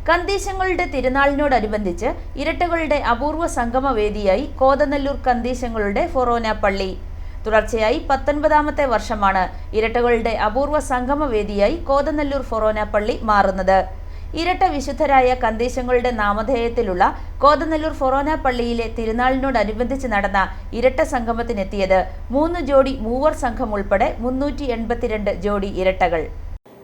കന്തീശങ്ങളുടെ തിരുനാളിനോടനുബന്ധിച്ച് ഇരട്ടകളുടെ അപൂർവ സംഗമവേദിയായി കോതനല്ലൂർ കന്തീശങ്ങളുടെ ഫൊറോന പള്ളി. തുടർച്ചയായി 19ാമത്തെ വർഷമാണ് ഇരട്ടകളുടെ അപൂർവ സംഗമവേദിയായി കോതനല്ലൂർ ഫൊറോന പള്ളി മാറുന്നത്. ഇരട്ട വിശുദ്ധരായ കന്തീശങ്ങളുടെ നാമധേയത്തിലുള്ള കോതനല്ലൂർ ഫൊറോന പള്ളിയിലെ തിരുനാളിനോടനുബന്ധിച്ച് നടന്ന ഇരട്ട സംഗമത്തിനെത്തിയത് 3 ജോഡി മൂവർ സംഘം ഉൾപ്പെടെ 382 ജോഡി ഇരട്ടകൾ.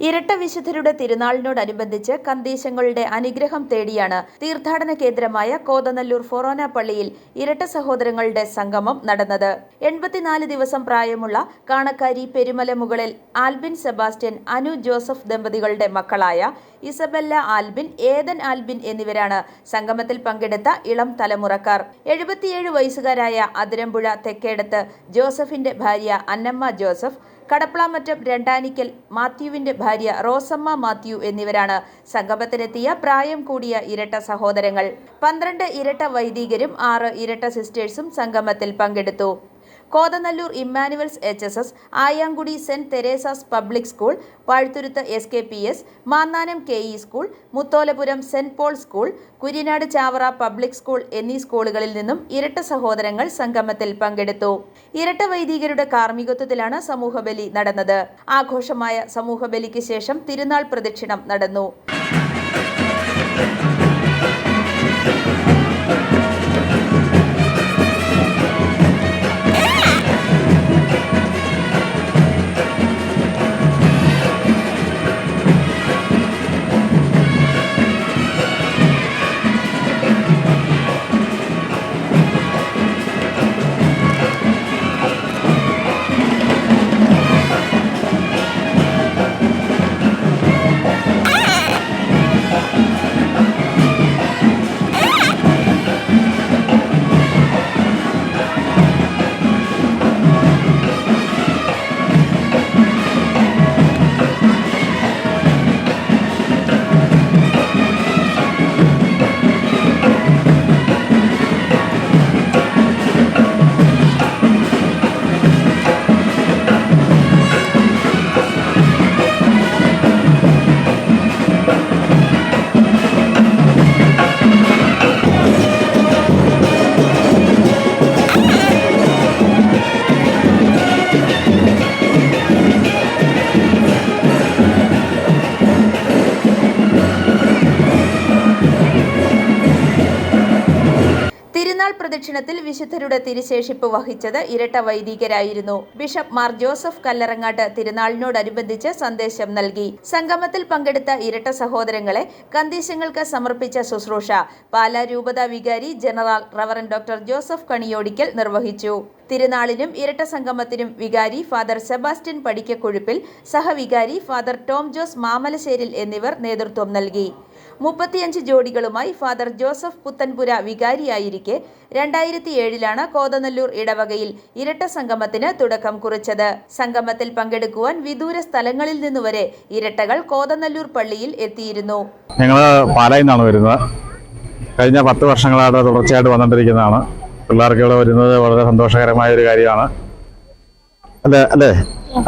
ഇരട്ട വിശുദ്ധരുടെ തിരുനാളിനോടനുബന്ധിച്ച് കന്തീശങ്ങളുടെ അനുഗ്രഹം തേടിയാണ് തീർത്ഥാടന കേന്ദ്രമായ കോതനല്ലൂർ ഫൊറോന പള്ളിയിൽ ഇരട്ട സഹോദരങ്ങളുടെ സംഗമം നടന്നത്. 84 ദിവസം പ്രായമുള്ള കാണക്കാരി പെരുമല മുകളിൽ ആൽബിൻ സെബാസ്റ്റ്യൻ, അനു ജോസഫ് ദമ്പതികളുടെ മക്കളായ ഇസബെല്ല ആൽബിൻ, ഏദൻ ആൽബിൻ എന്നിവരാണ് സംഗമത്തിൽ പങ്കെടുത്ത ഇളം തലമുറക്കാർ. 77 വയസ്സുകാരായ അതിരമ്പുഴ തെക്കേടത്ത് ജോസഫിന്റെ ഭാര്യ അന്നമ്മ ജോസഫ്, കടപ്ലാമറ്റം രണ്ടാനിക്കൽ മാത്യുവിന്റെ ഭാര്യ റോസമ്മ മാത്യു എന്നിവരാണ് സംഗമത്തിനെത്തിയ പ്രായം കൂടിയ ഇരട്ട സഹോദരങ്ങൾ. 12 ഇരട്ട വൈദികരും 6 ഇരട്ട സിസ്റ്റേഴ്സും സംഗമത്തിൽ പങ്കെടുത്തു. Kothanallur Emmanuel's HSS, Ayamkudy saint Teresa's public school, Vazhathuruthu SKPS, Mannanam KE school, Mutholapuram saint Paul school, Kuriyanad Chavara public school എന്നീ സ്കൂളുകളിൽ നിന്നും ഇരട്ട സഹോദരങ്ങൾ സംഗമത്തിൽ പങ്കെടുത്തു. ഇരട്ട വൈദികരുടെ കാർമ്മികത്വത്തിലാണ് സമൂഹബലി നടന്നത്. ആഘോഷമായ സമൂഹബലിക്ക് ശേഷം തിരുനാൾ പ്രദക്ഷിണം നടന്നു. തിരുനാൾ പ്രദക്ഷിണത്തിൽ വിശുദ്ധരുടെ തിരുശേഷിപ്പ് വഹിച്ചത് ഇരട്ട വൈദികരായിരുന്നു. ബിഷപ്പ് മാർ ജോസഫ് കല്ലറങ്ങാട്ട് തിരുനാളിനോടനുബന്ധിച്ച് സന്ദേശം നൽകി. സംഗമത്തിൽ പങ്കെടുത്ത ഇരട്ട സഹോദരങ്ങളെ കന്തീശങ്ങൾക്ക് സമർപ്പിച്ച ശുശ്രൂഷ പാലാ രൂപതാ വികാരി general reverend doctor Joseph Kaniyodickal നിർവഹിച്ചു. തിരുനാളിനും ഇരട്ട സംഗമത്തിനും വികാരി ഫാദർ സെബാസ്റ്റ്യൻ പടിക്കക്കുഴുപ്പിൽ, സഹവികാരി ഫാദർ ടോം ജോസ് മാമലശ്ശേരിൽ എന്നിവർ നേതൃത്വം നൽകി. 35 ജോഡികളുമായി ഫാദർ ജോസഫ് പുത്തൻപുര വികാരിയായിരിക്കെ 2007 കോതനല്ലൂർ ഇടവകയിൽ ഇരട്ട സംഗമത്തിന് തുടക്കം കുറിച്ചത്. സംഗമത്തിൽ പങ്കെടുക്കുവാൻ വിദൂര സ്ഥലങ്ങളിൽ നിന്നുവരെ ഇരട്ടകൾ കോതനല്ലൂർ പള്ളിയിൽ എത്തിയിരുന്നു. ഞങ്ങൾ പാലായിൽ നിന്നാണ് വരുന്നത്. കഴിഞ്ഞ 10 വർഷങ്ങളായിട്ട് തുടർച്ചയായിട്ട് വന്നുകൊണ്ടിരിക്കുന്നതാണ്. പിള്ളേർക്ക് ഇവിടെ വരുന്നത് വളരെ സന്തോഷകരമായ ഒരു കാര്യമാണ്. അതെ അതെ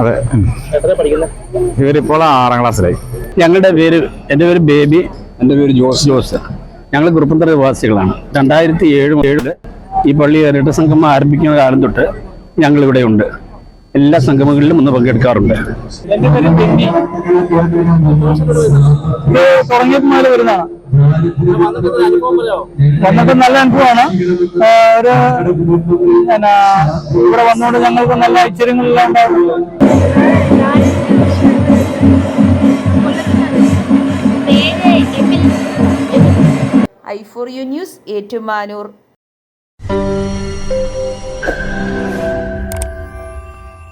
അതെ. ഇവരിപ്പോൾ 6ാം ക്ലാസ്സിലായി. എൻ്റെ പേര് ബേബി, എൻ്റെ പേര് ജോസ്. ഞങ്ങൾ കുറുപ്പന്തറ നിവാസികളാണ്. 2007 ഈ പള്ളി ഇരട്ട സംഗമം ആരംഭിക്കുന്ന കാലം തൊട്ട് ഞങ്ങളിവിടെ ഉണ്ട്. എല്ലാ സംഗമങ്ങളിലും ഒന്ന് പങ്കെടുക്കാറുണ്ട്. തുടങ്ങിയപ്പോൾ വരുന്നതാണ്. വന്നിട്ട് നല്ല അനുഭവമാണ്. ഇവിടെ വന്നുകൊണ്ട് ഞങ്ങൾക്ക് നല്ല ഐശ്വര്യങ്ങളെല്ലാം ഉണ്ടാകുന്നു. i4u news, Ettumanoor.